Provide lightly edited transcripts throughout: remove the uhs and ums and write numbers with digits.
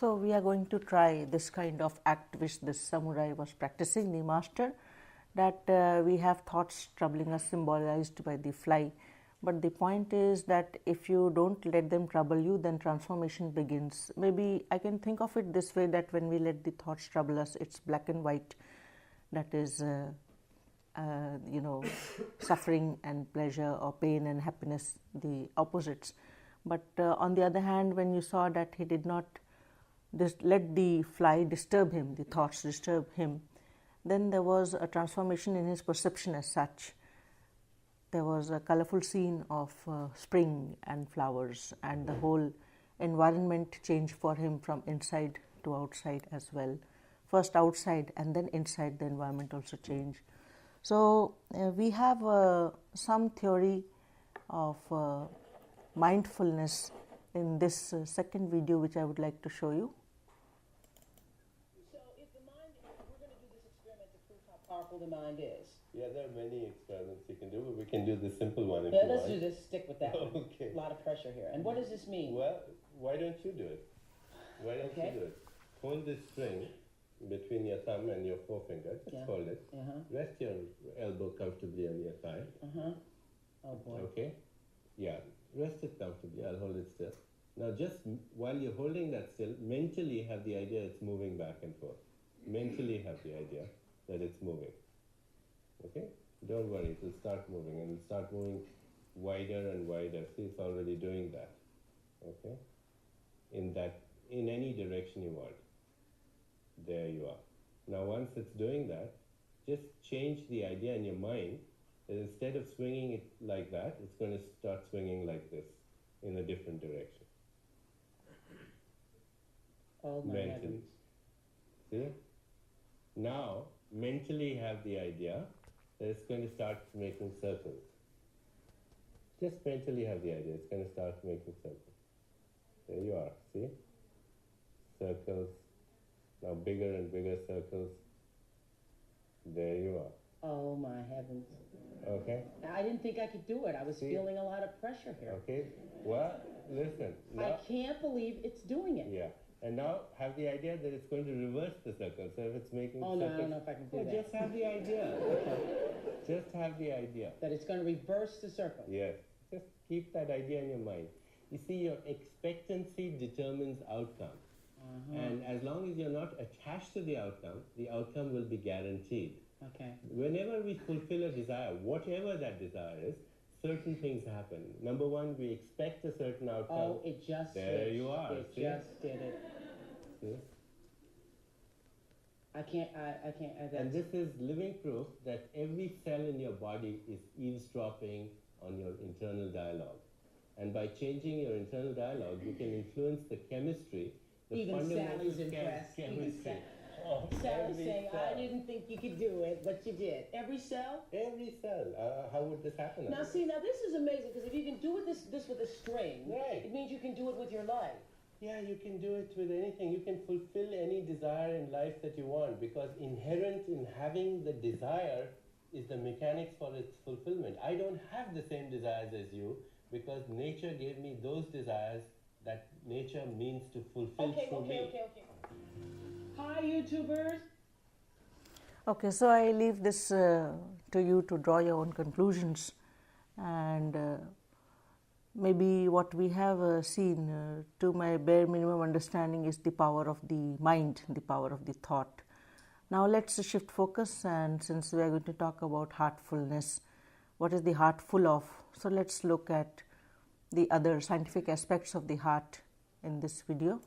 So we are going to try this kind of act which this samurai was practicing, the master, that we have thoughts troubling us symbolized by the fly. But the point is that if you don't let them trouble you, then transformation begins. Maybe I can think of it this way, that when we let the thoughts trouble us, it's black and white, that is suffering and pleasure, or pain and happiness, the opposites. But on the other hand, when you saw that he did not let the fly disturb him, the thoughts disturb him, then there was a transformation in his perception as such. There was a colorful scene of spring and flowers, and the whole environment changed for him from inside to outside as well. First outside and then inside, the environment also changed. So we have some theory of mindfulness in this second video, which I would like to show you. So if the mind, we're going to do this experiment to prove how powerful the mind is. Yeah, there are many experiments you can do, but we can do the simple one if you Let's want. do this, stick with that one. Okay. A lot of pressure here. And what does this mean? Well, why don't you do it? Why don't Okay. you do it? Hold this string between your thumb and your forefinger. Just hold it. Rest your elbow comfortably on your thigh. Oh boy. Okay? Yeah. Rest it comfortably. I'll hold it still. Now just while you're holding that still, mentally have the idea it's moving back and forth. Mentally have the idea that it's moving. Okay? Don't worry, it will start moving, and it'll start moving wider and wider. See, it's already doing that. Okay? In any direction you want. There you are. Now once it's doing that, just change the idea in your mind that instead of swinging it like that, it's going to start swinging like this, in a different direction. Oh my heavens. See? Now, mentally have the idea that it's going to start making circles. Just mentally have the idea it's going to start making circles. There you are, see? Circles. Now bigger and bigger circles. There you are. Oh my heavens. Okay? I didn't think I could do it. I was feeling a lot of pressure here. Okay? Well, listen. I Now, can't believe it's doing it. yeah. And now have the idea that it's going to reverse the circle. So if it's making Oh no, circles, I don't know if I can do that. just have the idea. Just have the idea. That it's going to reverse the circle. Yes. Just keep that idea in your mind. You see, your expectancy determines outcome. And as long as you're not attached to the outcome will be guaranteed. Okay. Whenever we fulfill a desire, whatever that desire is, certain things happen. Number one, we expect a certain outcome. Oh, it just There switched. you are. It See? just did it. See? I can't. And this is living proof that every cell in your body is eavesdropping on your internal dialogue. And by changing your internal dialogue, you can influence the chemistry The Even fundamental Sally's impressed. Even chemistry. Sally's Every saying, cell. I didn't think you could do it, but you did. Every cell? Every cell. How would this happen? Now, otherwise? see, now this is amazing, because if you can do this with a string, Right. it means you can do it with your life. Yeah, you can do it with anything. You can fulfill any desire in life that you want, because inherent in having the desire is the mechanics for its fulfillment. I don't have the same desires as you because nature gave me those desires that nature means to fulfill through me. Okay. Hi, YouTubers. Okay, so I leave this to you to draw your own conclusions, and maybe what we have seen, to my bare minimum understanding, is the power of the mind, the power of the thought. Now let's shift focus, and since we are going to talk about heartfulness, what is the heart full of? So let's look at the other scientific aspects of the heart in this video.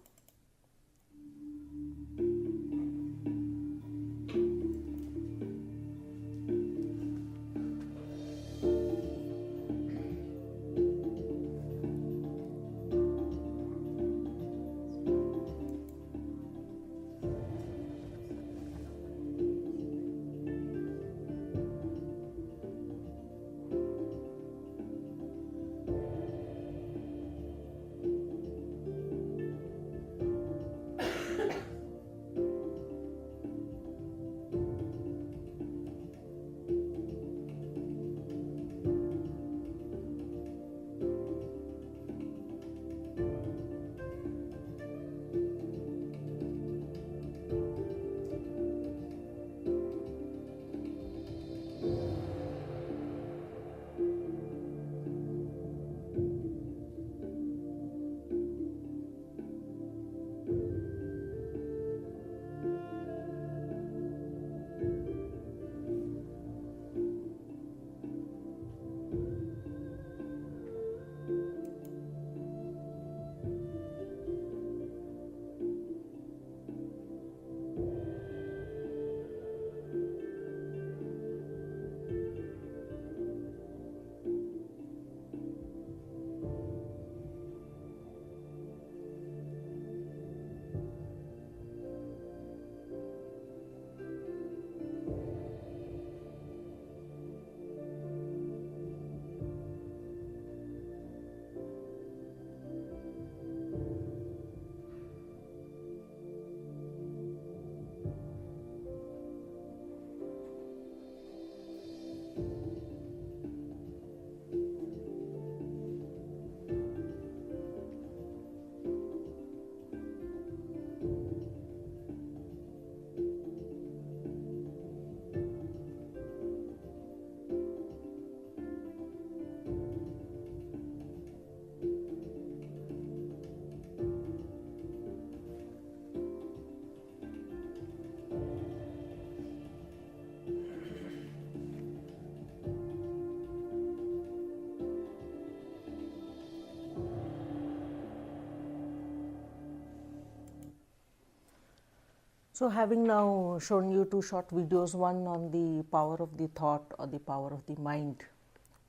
So having now shown you two short videos, one on the power of the thought or the power of the mind,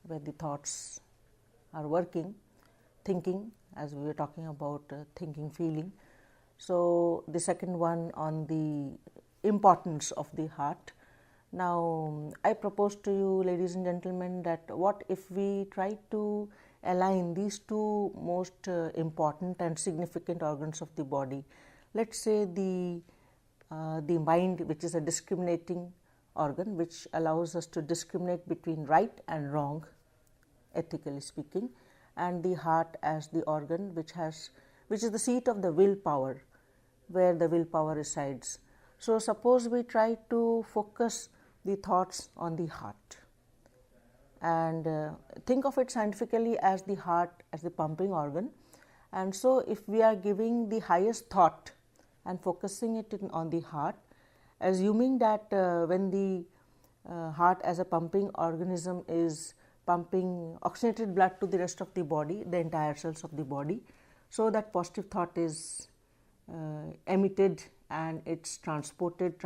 where the thoughts are working, thinking, as we were talking about thinking, feeling. So the second one on the importance of the heart. Now I propose to you, ladies and gentlemen, that what if we try to align these two most important and significant organs of the body. Let's say the mind, which is a discriminating organ, which allows us to discriminate between right and wrong, ethically speaking, and the heart as the organ which is the seat of the willpower, where the willpower resides. So suppose we try to focus the thoughts on the heart and think of it scientifically as the heart as the pumping organ. And so if we are giving the highest thought and focusing it on the heart, assuming that when the heart as a pumping organism is pumping oxygenated blood to the rest of the body, the entire cells of the body, so that positive thought is emitted and it's transmitted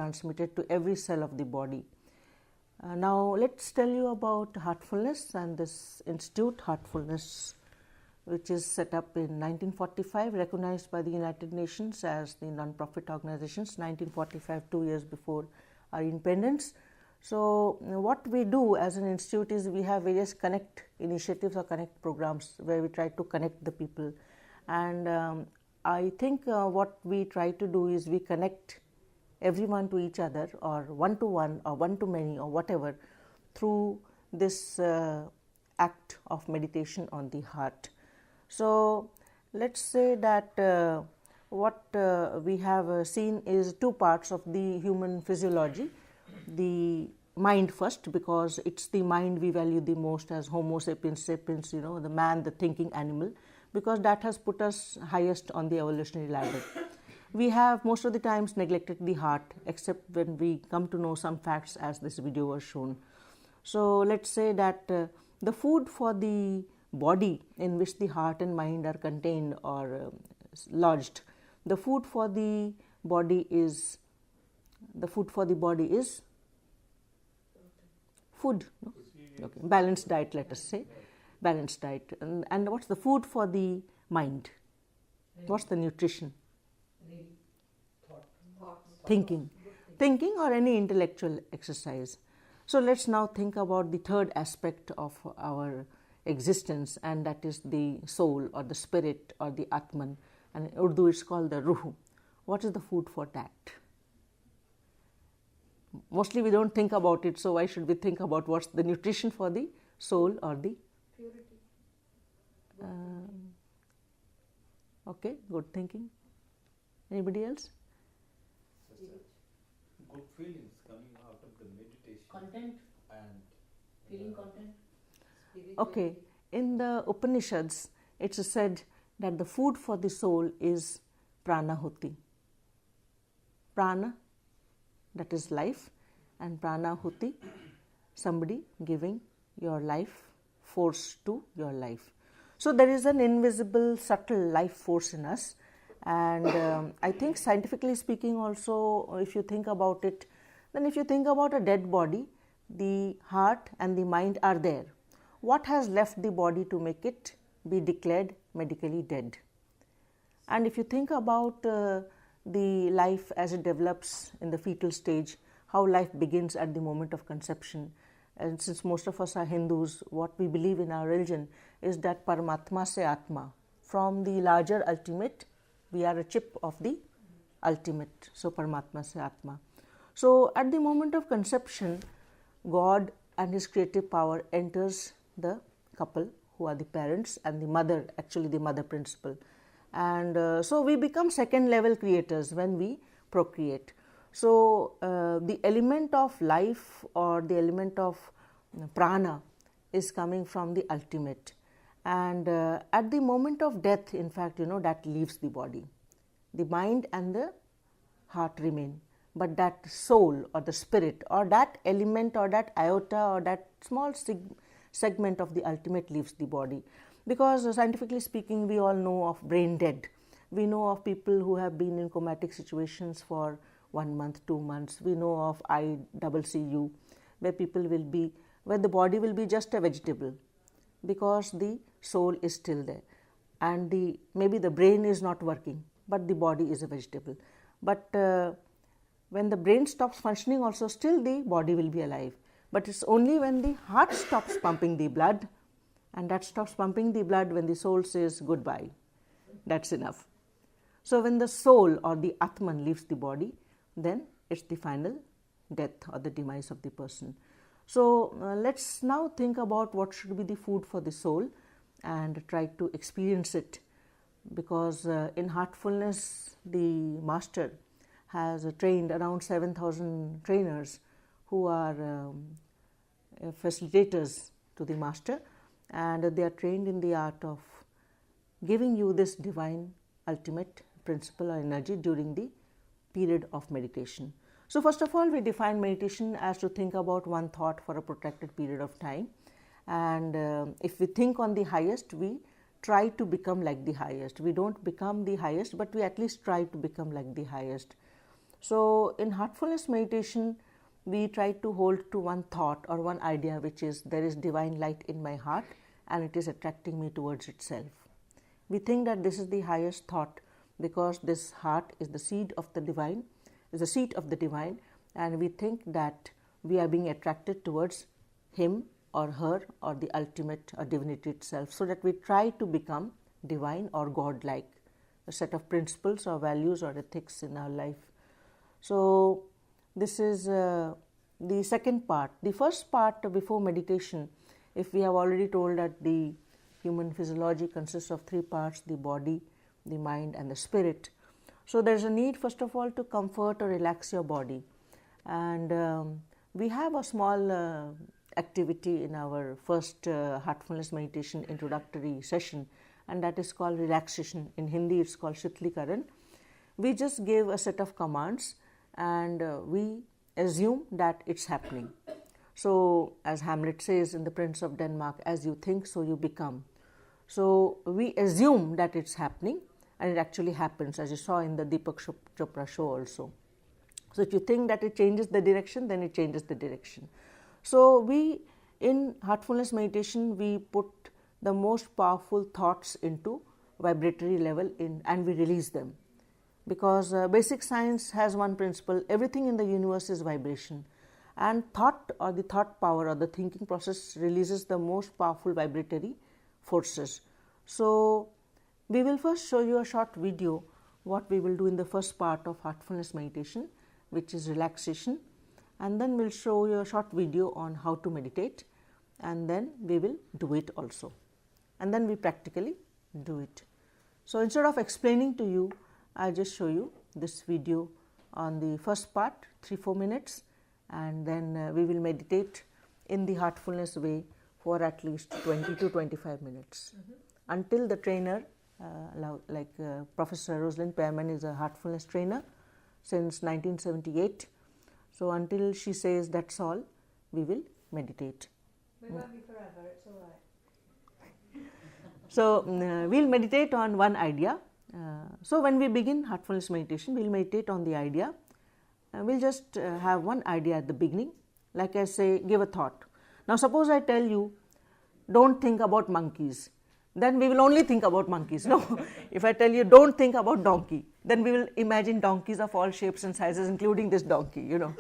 to every cell of the body. Now let's tell you about heartfulness and this institute, Heartfulness which is set up in 1945, recognized by the United Nations as the non-profit organizations, 1945, 2 years before our independence. So, what we do as an institute is we have various connect initiatives or connect programs where we try to connect the people, and I think what we try to do is we connect everyone to each other, or one to one or one to many or whatever, through this act of meditation on the heart. So, let us say that what we have seen is two parts of the human physiology. The mind first, because it's the mind we value the most as Homo sapiens sapiens, the man, the thinking animal, because that has put us highest on the evolutionary ladder. We have most of the times neglected the heart, except when we come to know some facts as this video was shown. So, let us say that the food for the body in which the heart and mind are contained or lodged, the food for the body is food, no? Okay. Balanced diet, let us say, balanced diet. And what's the food for the mind? What's the nutrition? Thinking or any intellectual exercise. So, let us now think about the third aspect of our existence, and that is the soul or the spirit or the Atman, and in Urdu it's called the Ruh. What is the food for that? Mostly we don't think about it, so why should we think about what's the nutrition for the soul or the purity? Okay, good thinking. Anybody else? Good feelings coming out of the meditation. Content, And feeling content. Okay, in the Upanishads it's said that the food for the soul is pranahuti. Prana, that is life, and pranahuti, somebody giving your life, force to your life. So, there is an invisible subtle life force in us, and I think scientifically speaking also, if you think about it, then if you think about a dead body, the heart and the mind are there. What has left the body to make it be declared medically dead? And if you think about the life as it develops in the fetal stage, how life begins at the moment of conception, and since most of us are Hindus, what we believe in our religion is that Paramatma se Atma, from the larger ultimate, we are a chip of the ultimate, so Paramatma se Atma. So, at the moment of conception, God and His creative power enters the couple who are the parents and the mother, actually the mother principle. And so, we become second level creators when we procreate. So, the element of life or the element of prana is coming from the ultimate, and at the moment of death, in fact, that leaves the body. The mind and the heart remain, but that soul or the spirit or that element or that iota or that small segment of the ultimate leaves the body. Because scientifically speaking, we all know of brain dead. We know of people who have been in comatic situations for 1 month, 2 months. We know of ICCU, where people will be, where the body will be just a vegetable, because the soul is still there, and maybe the brain is not working, but the body is a vegetable. But when the brain stops functioning, also still the body will be alive. But it's only when the heart stops pumping the blood, and that stops pumping the blood when the soul says goodbye. That's enough. So, when the soul or the Atman leaves the body, then it's the final death or the demise of the person. So, let's now think about what should be the food for the soul and try to experience it, because in Heartfulness, the master has trained around 7,000 trainers who are facilitators to the master, and they are trained in the art of giving you this divine ultimate principle or energy during the period of meditation. So, first of all, we define meditation as to think about one thought for a protracted period of time, and if we think on the highest, we try to become like the highest. We don't become the highest, but we at least try to become like the highest. So, in Heartfulness meditation, we try to hold to one thought or one idea, which is there is divine light in my heart and it is attracting me towards itself. We think that this is the highest thought because this heart is the seed of the divine, is the seat of the divine, and we think that we are being attracted towards him or her or the ultimate or divinity itself, so that we try to become divine or godlike, a set of principles or values or ethics in our life. So this is the second part. The first part before meditation, if we have already told that the human physiology consists of three parts, the body, the mind and the spirit. So there is a need first of all to comfort or relax your body, and we have a small activity in our first Heartfulness Meditation introductory session, and that is called relaxation. In Hindi it's called Shitlikaran. We just gave a set of commands and we assume that it's happening. So as Hamlet says in The Prince of Denmark, as you think so you become. So we assume that it's happening and it actually happens, as you saw in the Deepak Chopra show also. So if you think that it changes the direction, then it changes the direction. So we, in Heartfulness Meditation, we put the most powerful thoughts into vibratory level and we release them. Because basic science has one principle: everything in the universe is vibration, and thought or the thought power or the thinking process releases the most powerful vibratory forces. So we will first show you a short video what we will do in the first part of Heartfulness Meditation, which is relaxation, and then we'll show you a short video on how to meditate, and then we will do it also, and then we practically do it. So instead of explaining to you, I'll just show you this video on the first part, 3-4 minutes, and then we will meditate in the heartfulness way for at least 20 to 25 minutes until the trainer, Professor Rosalind Pearmain is a heartfulness trainer since 1978. So until she says that's all, we will meditate. We won't be forever, it's all right. So we'll meditate on one idea. So when we begin Heartfulness Meditation, we'll meditate on the idea. We'll just have one idea at the beginning. Like I say, give a thought. Now suppose I tell you, don't think about monkeys. Then we will only think about monkeys. No, if I tell you, don't think about donkey, then we will imagine donkeys of all shapes and sizes, including this donkey, you know.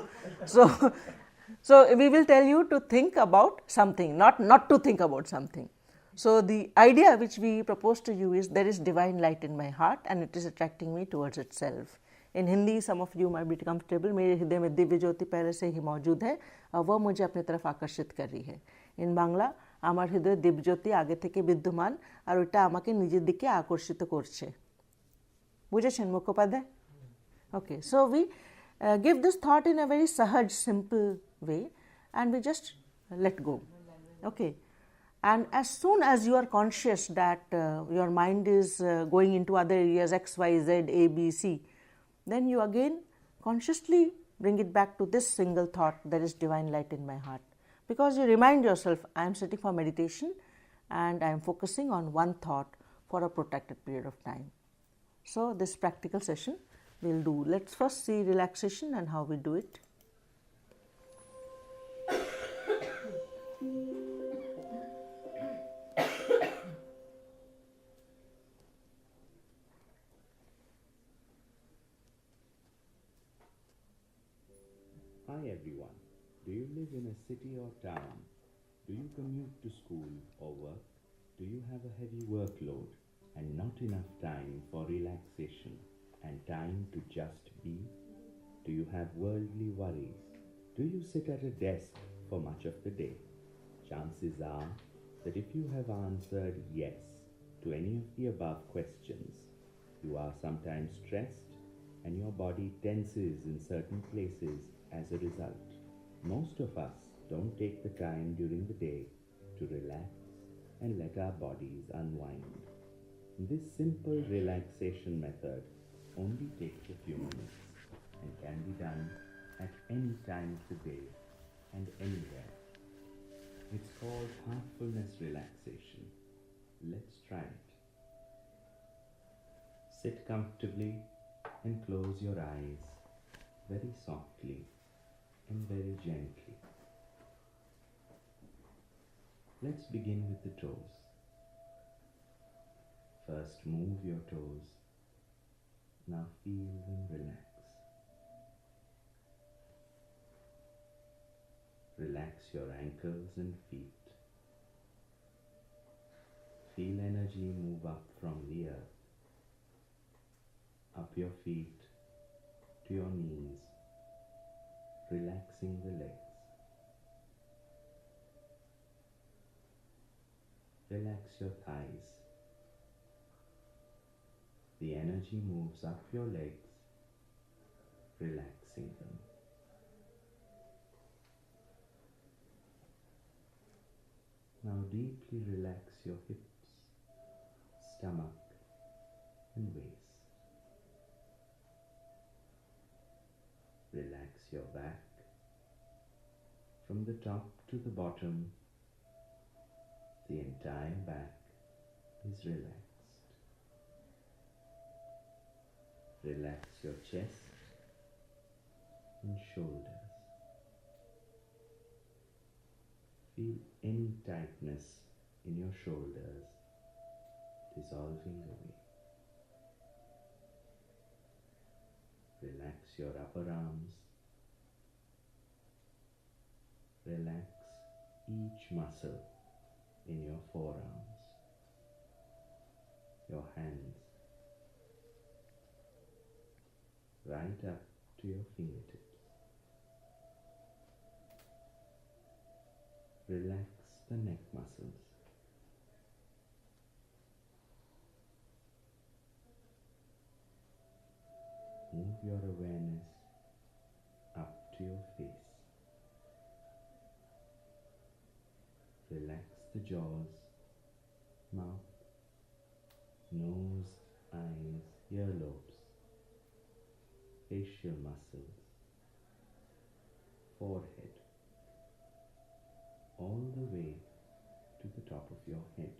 So we will tell you to think about something, not to think about something. So the idea which we propose to you is, there is divine light in my heart and it is attracting me towards itself. In Hindi, some of you might be comfortable, मेरे हृदय में दिव्य ज्योति पहले से ही मौजूद है और वह मुझे अपनी तरफ आकर्षित कर रही है. In Bangla, আমার হৃদয়ে দিব্যজ্যোতি আগে থেকে বিদ্যমান আর ওটা আমাকে নিজের দিকে আকর্ষিত করছে. বুঝেছেন Mukhopadhyay? Okay, so we give this thought in a very sahaj, simple way and we just let go. Okay. And as soon as you are conscious that your mind is going into other areas, X, Y, Z, A, B, C, then you again consciously bring it back to this single thought, there is divine light in my heart. Because you remind yourself, I am sitting for meditation and I am focusing on one thought for a protracted period of time. So this practical session we'll do. Let's first see relaxation and how we do it. Hi everyone. Do you live in a city or town? Do you commute to school or work? Do you have a heavy workload and not enough time for relaxation and time to just be? Do you have worldly worries? Do you sit at a desk for much of the day? Chances are that if you have answered yes to any of the above questions, you are sometimes stressed and your body tenses in certain places as a result. Most of us don't take the time during the day to relax and let our bodies unwind. This simple relaxation method only takes a few minutes and can be done at any time of the day and anywhere. It's called Heartfulness Relaxation. Let's try it. Sit comfortably and close your eyes very softly and very gently. Let's begin with the toes. First move your toes. Now feel them relax. Relax your ankles and feet. Feel energy move up from the earth, up your feet to your knees, relaxing the legs. Relax your thighs. The energy moves up your legs, relaxing them. Now deeply relax your hips, stomach and waist. Relax your back from the top to the bottom. The entire back is relaxed. Relax your chest and shoulders. Feel any tightness in your shoulders dissolving away. Relax your upper arms. Relax each muscle in your forearms, your hands, right up to your fingertips. Relax the neck muscles. Move your awareness up to your face. Relax the jaws, mouth, nose, eyes, earlobes, facial muscles, forehead, all the way to the top of your head.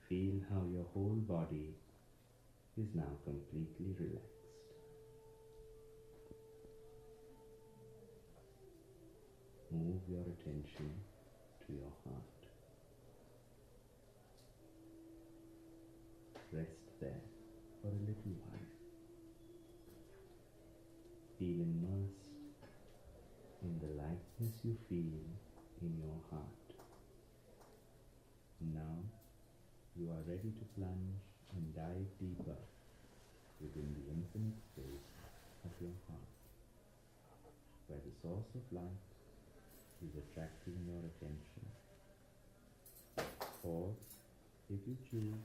Feel how your whole body is now completely relaxed. Move your attention to your heart. Rest there for a little while. Feel immersed in the lightness you feel in your heart. Now you are ready to plunge and dive deeper within the infinite space of your heart, where the source of light is attracting your attention. Or, if you choose,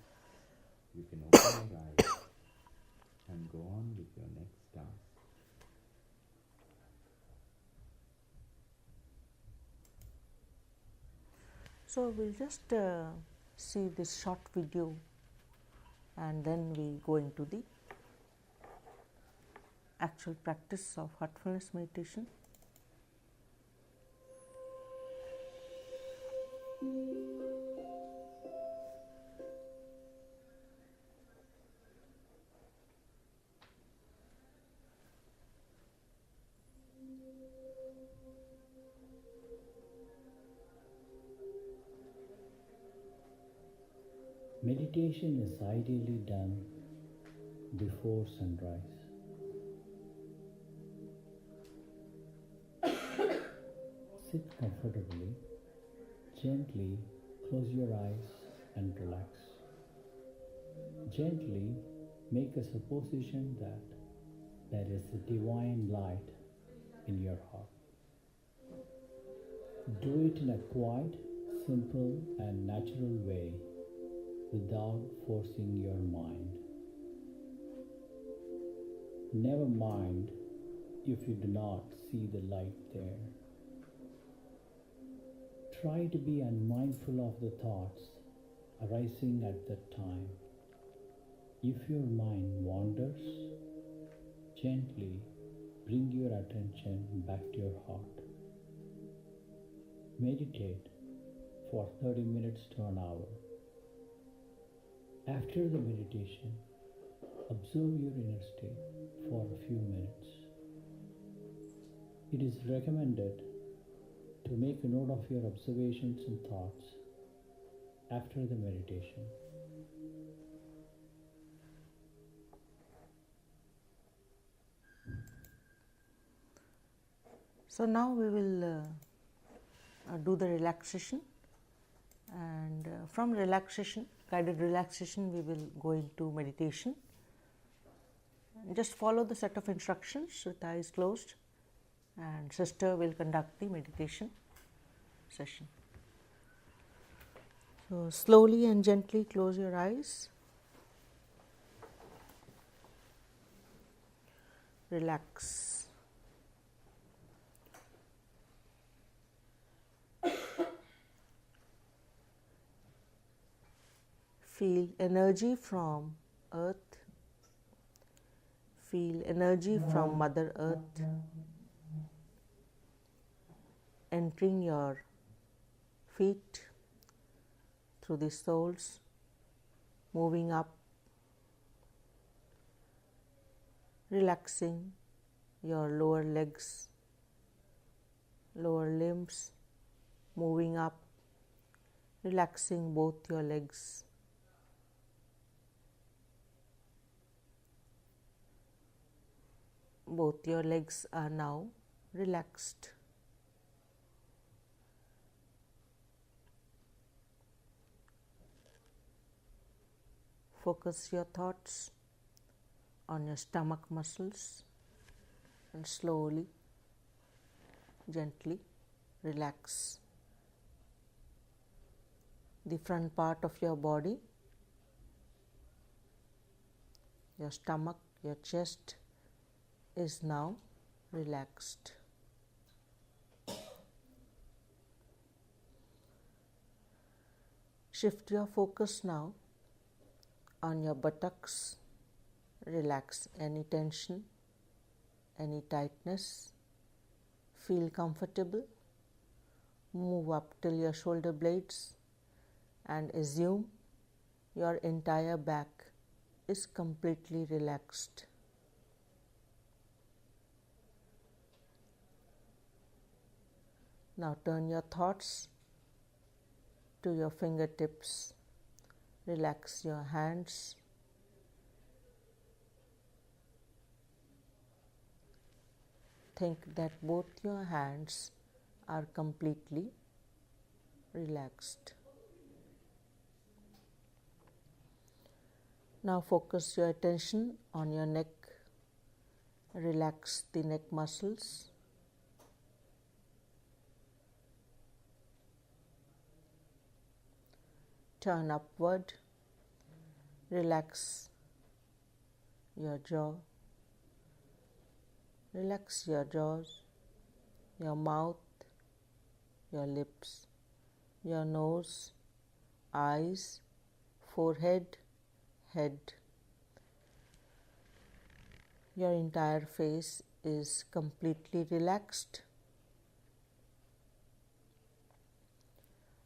you can open your eyes and go on with your next task. So we'll just see this short video and then we go into the actual practice of heartfulness meditation. Meditation is ideally done before sunrise. Sit comfortably, gently close your eyes and relax. Gently make a supposition that there is a divine light in your heart. Do it in a quiet, simple and natural way without forcing your mind. Never mind if you do not see the light there. Try to be unmindful of the thoughts arising at that time. If your mind wanders, gently bring your attention back to your heart. Meditate for 30 minutes to an hour. After the meditation, observe your inner state for a few minutes. It is recommended to make a note of your observations and thoughts after the meditation. So now we will do the relaxation, and from relaxation, guided relaxation, we will go into meditation. Just follow the set of instructions with eyes closed, and sister will conduct the meditation session. So slowly and gently close your eyes. Relax. Feel energy from earth. Feel energy from Mother Earth entering your feet through the soles, moving up, relaxing your lower legs, lower limbs, moving up, relaxing both your legs. Both your legs are now relaxed. Focus your thoughts on your stomach muscles and slowly, gently relax the front part of your body, your stomach, your chest is now relaxed. Shift your focus now on your buttocks. Relax any tension, any tightness. Feel comfortable. Move up till your shoulder blades and assume your entire back is completely relaxed. Now turn your thoughts to your fingertips. Relax your hands. Think that both your hands are completely relaxed. Now focus your attention on your neck. Relax the neck muscles. Turn upward. Relax your jaw. Relax your jaws, your mouth, your lips, your nose, eyes, forehead, head. Your entire face is completely relaxed.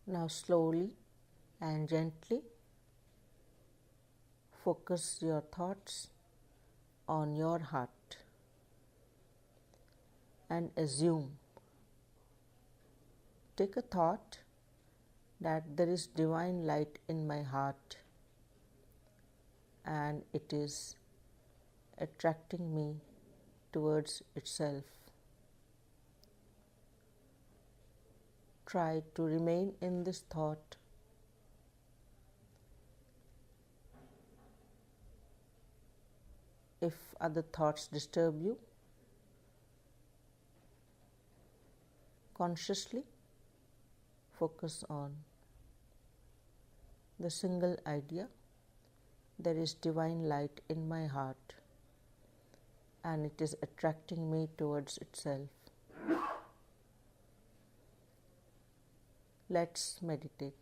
Now slowly and gently focus your thoughts on your heart and assume, take a thought that there is divine light in my heart and it is attracting me towards itself. Try to remain in this thought. If other thoughts disturb you, consciously focus on the single idea, there is divine light in my heart and it is attracting me towards itself. Let's meditate.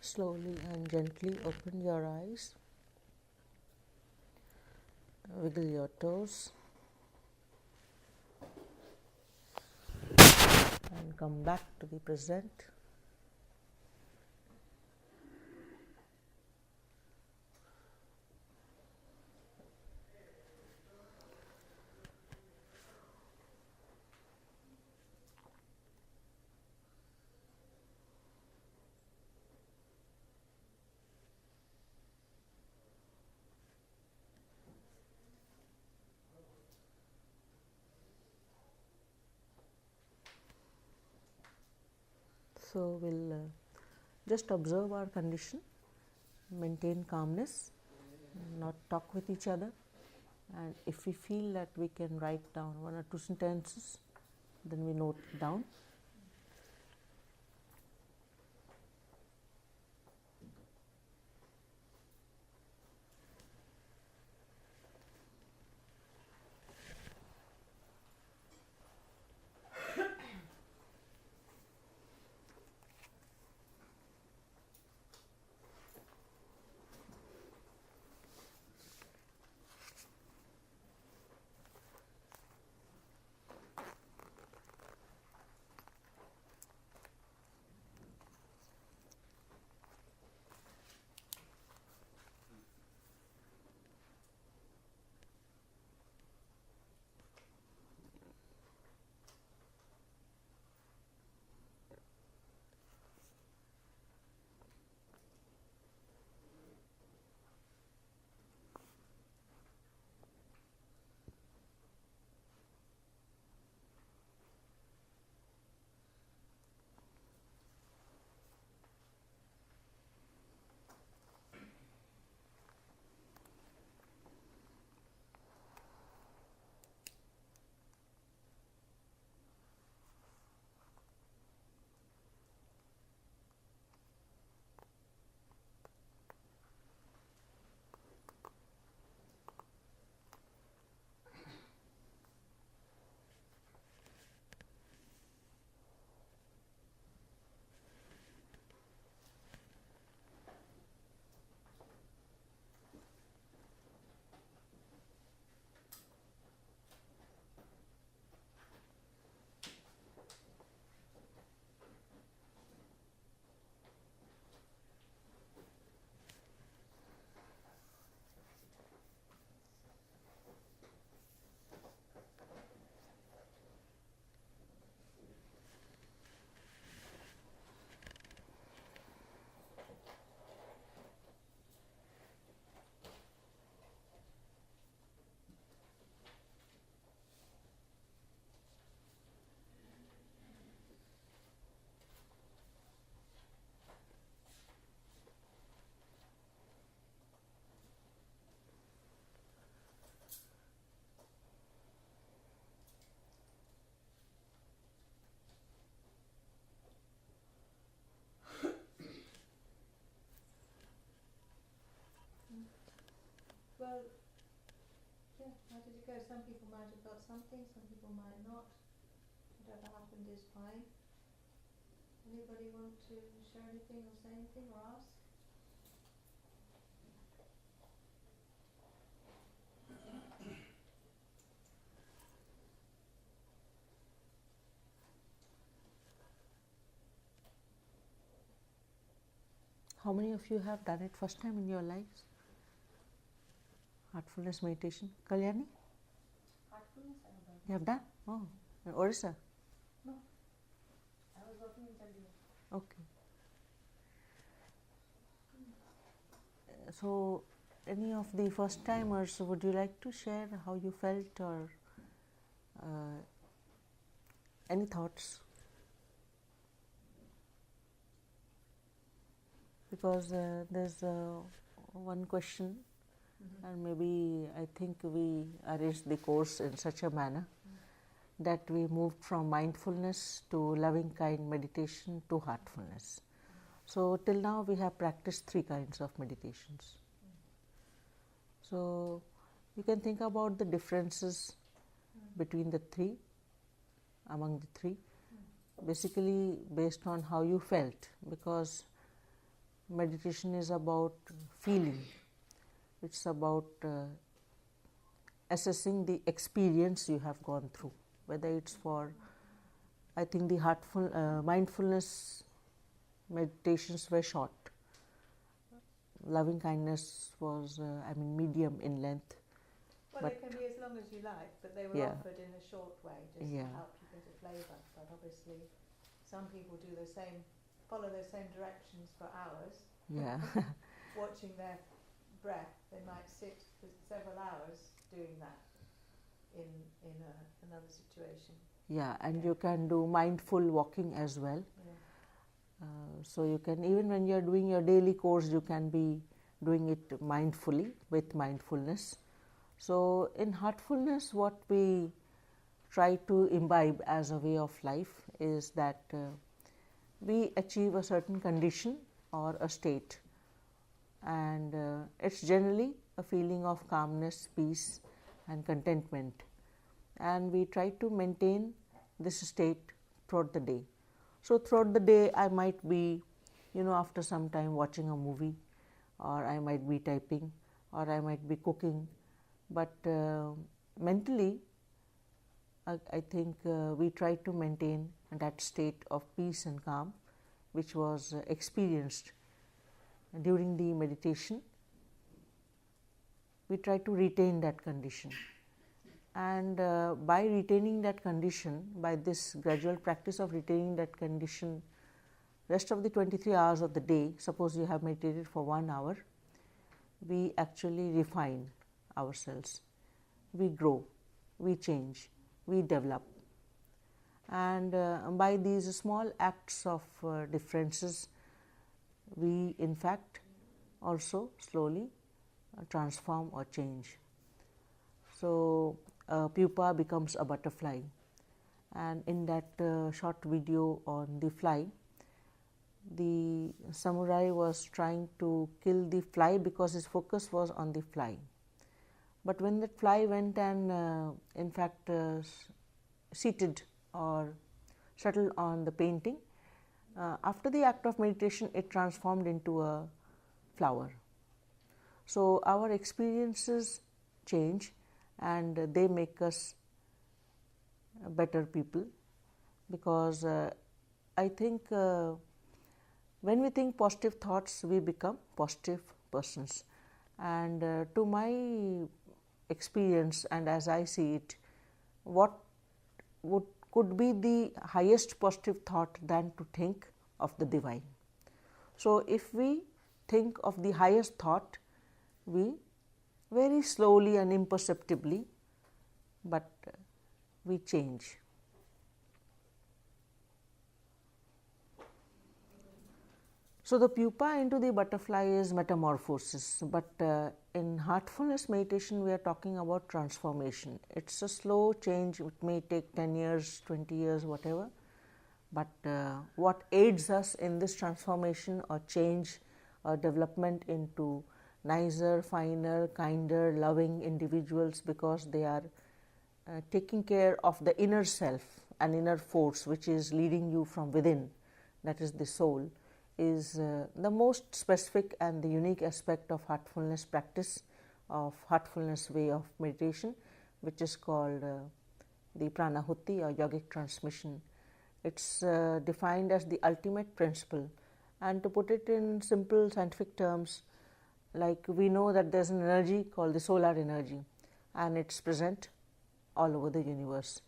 Slowly and gently open your eyes, wiggle your toes, and come back to the present. So, we'll just observe our condition, maintain calmness, not talk with each other, and if we feel that we can write down 1 or 2 sentences, then we note it down. Well, yeah, how did it go? Some people might have got something, some people might not. Whatever happened is fine. Anybody want to share anything or say anything or ask? How many of you have done it first time in your lives? Heartfulness meditation. Kalyani? Heartfulness, I have done. You have done? Oh, and Orissa? No. I was working in Delhi. Okay. So, any of the first timers, would you like to share how you felt or any thoughts? Because there's one question, and maybe I think we arranged the course in such a manner that we moved from mindfulness to loving kind meditation to heartfulness. So till now we have practiced 3 kinds of meditations. So you can think about the differences between the 3, among the 3, basically based on how you felt, because meditation is about feeling. It's about assessing the experience you have gone through, whether it's for, I think the mindfulness meditations were short. Loving kindness was, medium in length. Well, but they can be as long as you like, but they were Yeah. offered in a short way, just Yeah. to help you get a flavour. But obviously, some people do follow those same directions for hours, Yeah, watching their breath. They might sit for several hours doing that in another situation. yeah, and Yeah. you can do mindful walking as well. Yeah. So you can, even when you are doing your daily course, you can be doing it mindfully with mindfulness. So in heartfulness, what we try to imbibe as a way of life is that we achieve a certain condition or a state, and it's generally a feeling of calmness, peace and contentment, and we try to maintain this state throughout the day. So throughout the day I might be, after some time watching a movie, or I might be typing, or I might be cooking, but mentally I think we try to maintain that state of peace and calm which was experienced during the meditation. We try to retain that condition, and by retaining that condition, by this gradual practice of retaining that condition, rest of the 23 hours of the day, suppose you have meditated for 1 hour, we actually refine ourselves, we grow, we change, we develop, and by these small acts of differences, we in fact also slowly transform or change. So a pupa becomes a butterfly, and in that short video on the fly, the samurai was trying to kill the fly because his focus was on the fly. But when that fly went and in fact seated or settled on the painting, after the act of meditation it transformed into a flower. So our experiences change and they make us better people, because I think when we think positive thoughts, we become positive persons. And to my experience and as I see it, what could be the highest positive thought than to think of the divine? So if we think of the highest thought, we very slowly and imperceptibly, but we change. So the pupa into the butterfly is metamorphosis, but in heartfulness meditation we are talking about transformation. It's a slow change, it may take 10 years, 20 years, whatever, but what aids us in this transformation or change or development into nicer, finer, kinder, loving individuals, because they are taking care of the inner self, an inner force which is leading you from within, that is the soul, is the most specific and the unique aspect of heartfulness practice, of heartfulness way of meditation, which is called the pranahuti or yogic transmission. It's defined as the ultimate principle, and to put it in simple scientific terms, like we know that there's an energy called the solar energy, and it's present all over the universe.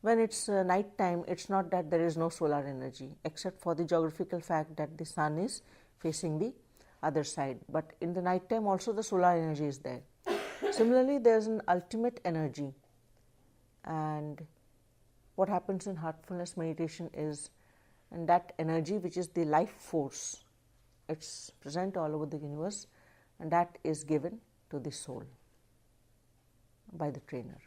When it's night time, it's not that there is no solar energy, except for the geographical fact that the sun is facing the other side, but in the night time also the solar energy is there. Similarly, there's an ultimate energy, and what happens in heartfulness meditation is, and that energy, which is the life force, it's present all over the universe, and that is given to the soul by the trainer.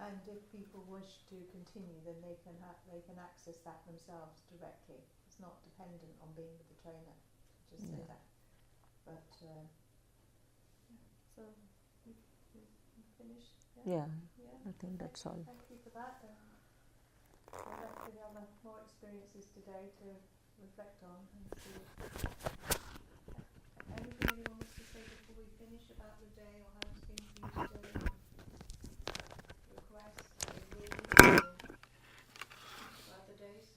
And if people wish to continue, then they can access that themselves directly. It's not dependent on being with the trainer. Just say that. But so you finished. Yeah, I think that's all. Thank you for that. Hopefully have more experiences today to reflect on and see. Anything anyone wants to say before we finish about the day or how it's been for you today? Requests, ideas, or other days?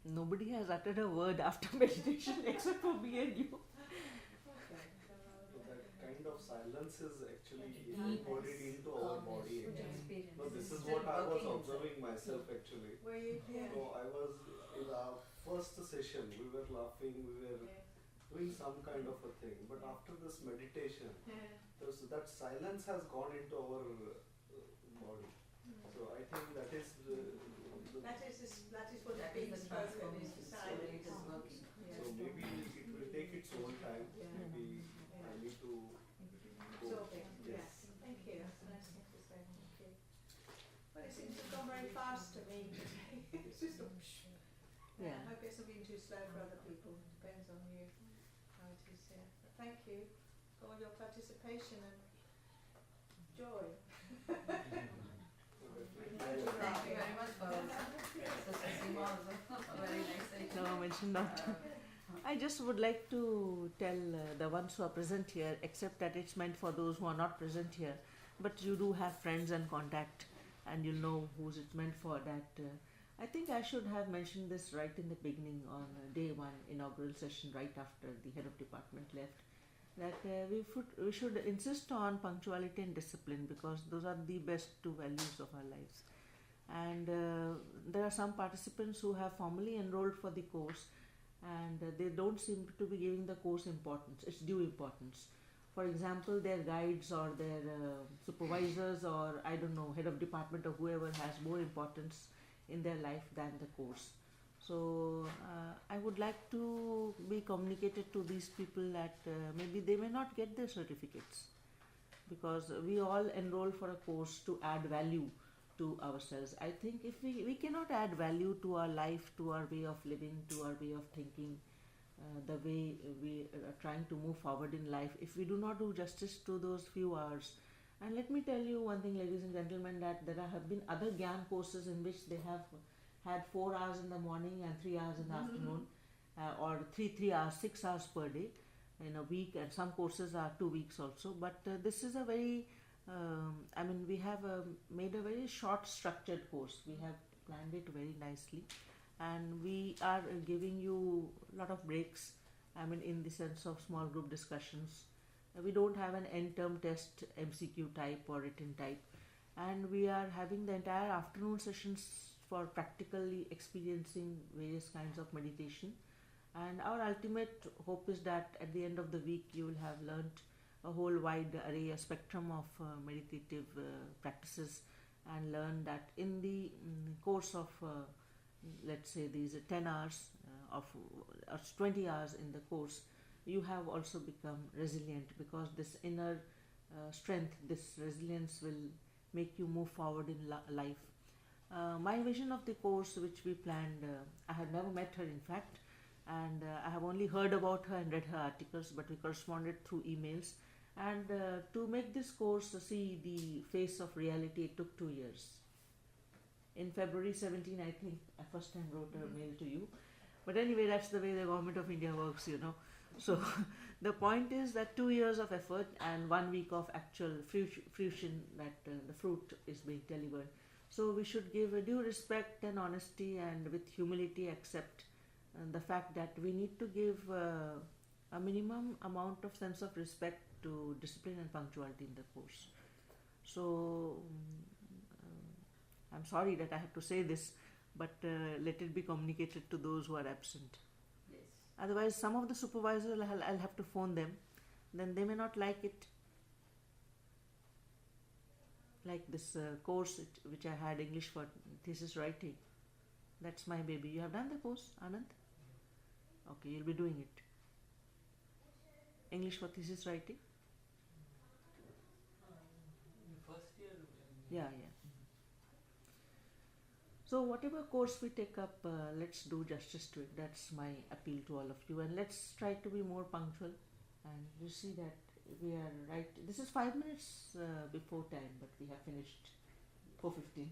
Nobody has uttered a word after meditation except for me and you. So that kind of silence is actually embodied into our body. No, this is what I was observing myself actually. Were you? Yeah. No, I was in our first session, we were laughing, we were doing some kind of a thing. But after this meditation, that silence has gone into our body. So I think that is that is what it means spoken is silence. so maybe it will take its own time. Maybe I need to go. Absorbing. Yes. Thank you. That's a nice thing to say. Thank you. Well, it seems to have gone very fast to me today. It's just a whoosh. Yeah. I hope it's not being too slow for other people. Depends on you how it is here. But thank you for all your participation and joy. Thank you very much for Seema also. Very nice session. No, mention not. I just would like to tell the ones who are present here, except that it's meant for those who are not present here, but you do have friends and contact, and you'll know who's it's meant for. That I think I should have mentioned this right in the beginning on day one inaugural session, right after the head of department left. That we should insist on punctuality and discipline, because those are the best two values of our lives. And there are some participants who have formally enrolled for the course, and they don't seem to be giving the course importance, its due importance. For example, their guides or their supervisors, or I don't know, head of department or whoever has more importance in their life than the course. So I would like to be communicated to these people that maybe they may not get their certificates, because we all enroll for a course to add value to ourselves. I think if we cannot add value to our life, to our way of living, to our way of thinking, the way we are trying to move forward in life, if we do not do justice to those few hours. And let me tell you one thing, ladies and gentlemen, that there have been other Gyan courses in which they have had 4 hours in the morning and 3 hours in the afternoon, or 3 hours, 6 hours per day in a week, and some courses are 2 weeks also. But this is a very we have made a very short structured course. We have planned it very nicely, and we are giving you a lot of breaks, in the sense of small group discussions. We don't have an end term test MCQ type or written type, and we are having the entire afternoon sessions for practically experiencing various kinds of meditation. And our ultimate hope is that at the end of the week you will have learnt a whole wide array, a spectrum of meditative practices, and learn that in the course of let's say these 10 hours of 20 hours in the course, you have also become resilient, because this inner strength, this resilience will make you move forward in life. My vision of the course which we planned, I have never met her in fact, and I have only heard about her and read her articles, but we corresponded through emails. And to make this course see the face of reality, it took 2 years. In February 17, I think, I first time wrote a mail to you. But anyway, that's the way the government of India works, So the point is that 2 years of effort and 1 week of actual fruition, that the fruit is being delivered. So we should give a due respect and honesty, and with humility accept the fact that we need to give a minimum amount of sense of respect to discipline and punctuality in the course. So I'm sorry that I have to say this, but let it be communicated to those who are absent. Yes. Otherwise, some of the supervisors, I'll have to phone them, then they may not like it. Like this course which I had, English for thesis writing. That's my baby. You have done the course, Anand? Okay, you'll be doing it. English for thesis writing? First year. Yeah. So whatever course we take up, let's do justice to it. That's my appeal to all of you. And let's try to be more punctual. And you see that we are right. This is 5 minutes before time, but we have finished 4:15.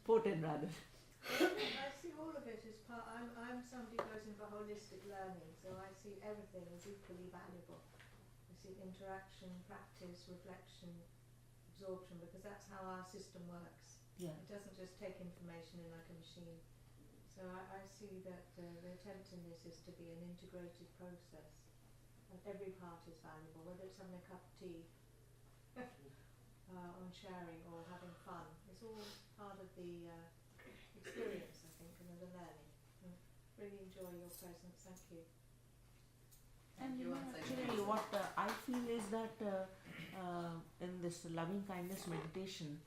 4:10 rather. I see all of it as part. I'm somebody who goes in for holistic learning, so I see everything as equally valuable. I see interaction, practice, reflection, absorption, because that's how our system works. Yeah. It doesn't just take information in like a machine. So I see that the attempt in this is to be an integrated process, and every part is valuable, whether it's having a cup of tea, on sharing, or having fun. It's all part of the experience, I think, and of the learning. Really enjoy your presence. Thank you. And You you know, want to say actually, something? what I feel is that in this loving kindness meditation,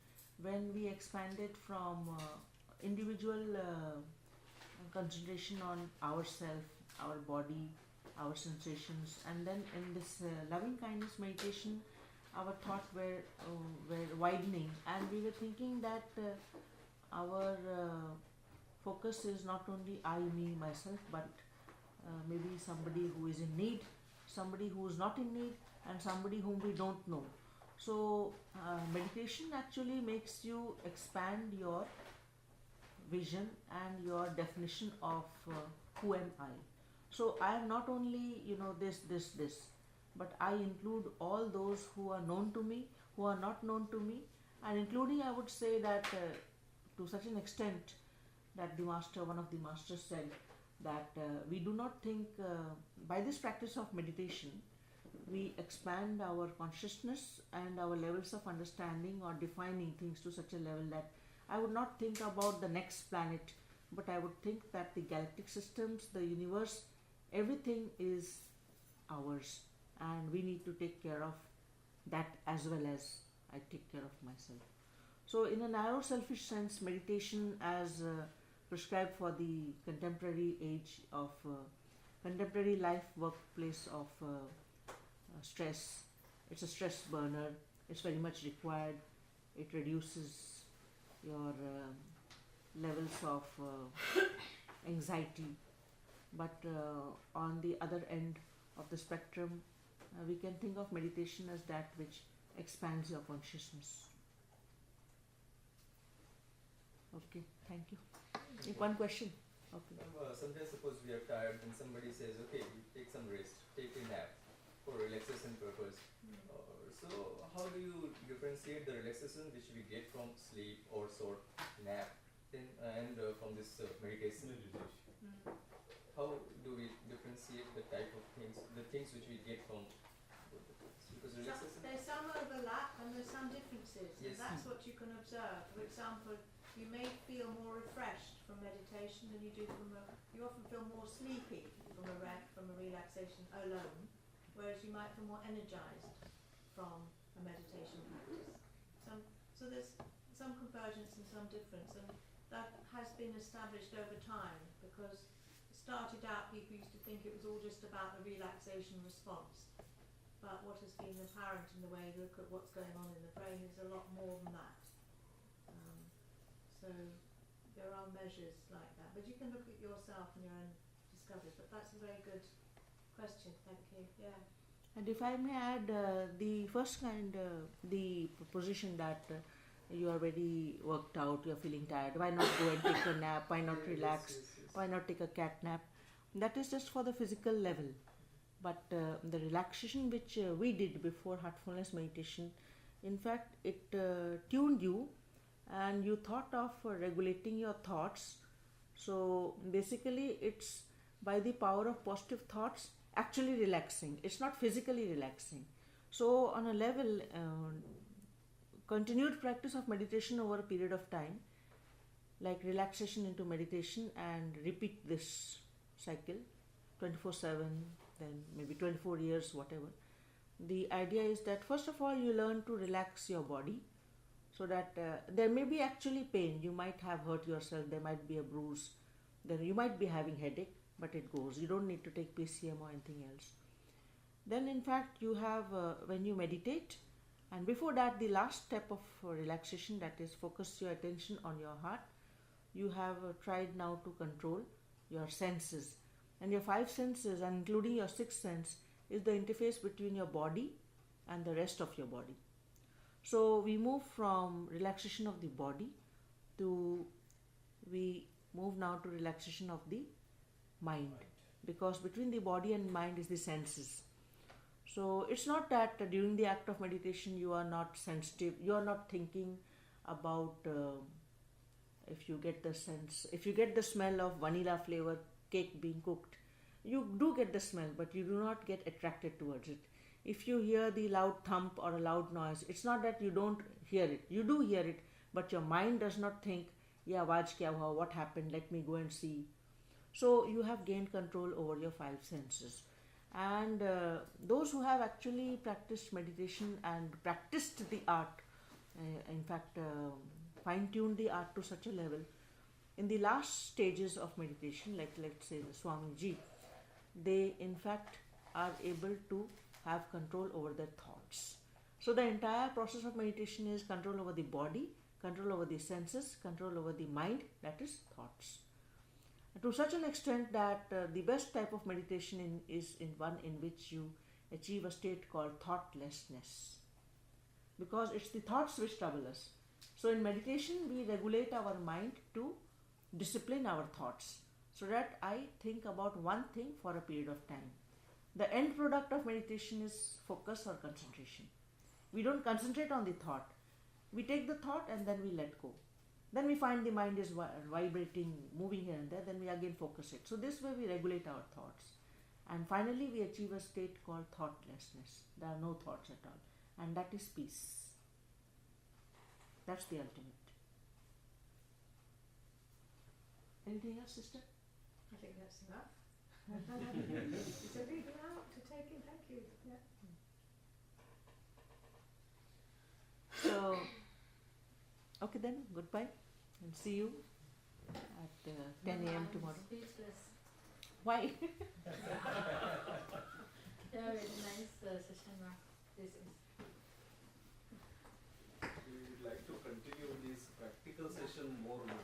when we expand it from individual concentration on ourself, our body, our sensations, and then in this loving kindness meditation, our thought were widening, and we were thinking that our focus is not only I, me, myself, but maybe somebody who is in need, somebody who is not in need, and somebody whom we don't know. So meditation actually makes you expand your vision and your definition of who am I. So I am not only, this, but I include all those who are known to me, who are not known to me, and including, I would say that to such an extent that one of the masters said that we do not think, by this practice of meditation, we expand our consciousness and our levels of understanding or defining things to such a level that I would not think about the next planet, but I would think that the galactic systems, the universe, everything is ours, and we need to take care of that as well as I take care of myself. So in a narrow selfish sense, meditation as prescribed for the contemporary age of contemporary life workplace of stress, it's a stress burner, it's very much required, it reduces your levels of anxiety, but on the other end of the spectrum, we can think of meditation as that which expands your consciousness. Okay, thank you. One question. Okay. Sometimes suppose we are tired and somebody says, okay, you take some rest, take a nap for relaxation purpose. So how do you differentiate the relaxation which we get from sleep or short nap and from this meditation? How do we differentiate the type of things, the things which we get from both the things? Because relaxation... There's some overlap and there's some differences. Yes. And that's what you can observe. For example, you may feel more refreshed from meditation than you do you often feel more sleepy from a relaxation alone, whereas you might feel more energized from a meditation practice. So there's some convergence and some difference, and that has been established over time, because it started out people used to think it was all just about the relaxation response, but what has been apparent in the way you look at what's going on in the brain is a lot more than that. So there are measures like that, but you can look at yourself and your own discoveries. But that's a very good question. Thank you. Yeah. And if I may add, the first kind, the position that you are very worked out, you are feeling tired, why not go and take a nap, why not relax, why not take a cat nap, that is just for the physical level. But the relaxation which we did before Heartfulness Meditation, in fact, it tuned you, and you thought of regulating your thoughts. So basically it's by the power of positive thoughts actually relaxing. It's not physically relaxing. So on a level, continued practice of meditation over a period of time, like relaxation into meditation, and repeat this cycle 24/7, then maybe 24 years, whatever. The idea is that first of all you learn to relax your body, so that there may be actually pain, you might have hurt yourself, there might be a bruise, then you might be having headache, but it goes, you don't need to take PCM or anything else. Then in fact you have, when you meditate, and before that the last step of relaxation, that is focus your attention on your heart, you have tried now to control your senses, and your 5 senses, and including your 6th sense, is the interface between your body and the rest of your body. So we move from relaxation of the body we move now to relaxation of the mind, because between the body and mind is the senses. So it's not that during the act of meditation you are not sensitive, you are not thinking about if you get the smell of vanilla flavor cake being cooked, you do get the smell, but you do not get attracted towards it. If you hear the loud thump or a loud noise, it's not that you don't hear it, you do hear it, but your mind does not think, yeah, awaaz kya hua, what happened, let me go and see. So you have gained control over your five senses. And those who have actually practiced meditation and practiced the art, in fact fine-tuned the art to such a level, in the last stages of meditation, like let's say the Swamiji, they in fact are able to have control over their thoughts. So the entire process of meditation is control over the body, control over the senses, control over the mind, that is thoughts. To such an extent that the best type of meditation is one in which you achieve a state called thoughtlessness, because it's the thoughts which trouble us. So in meditation we regulate our mind to discipline our thoughts, so that I think about one thing for a period of time. The end product of meditation is focus or concentration. We don't concentrate on the thought. We take the thought and then we let go. Then we find the mind is vibrating, moving here and there, then we again focus it. So this way we regulate our thoughts. And finally we achieve a state called thoughtlessness. There are no thoughts at all. And that is peace. That's the ultimate. Anything else, sister? I think that's enough. It's a big amount to take in, thank you. Yeah. So, okay then, goodbye. And see you at 10 a.m. tomorrow. Speechless. Why? Yeah, very nice session. This is. We would like to continue this practical session more now.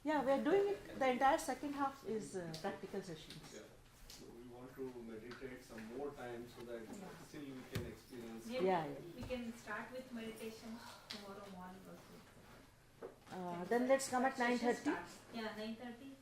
Yeah, we are doing it. The entire second half is practical sessions. Yeah. So we want to meditate some more time so that still we can experience. Maybe Yeah. we can start with meditation tomorrow morning also. Then let's come at 9:30. Yeah, 9:30.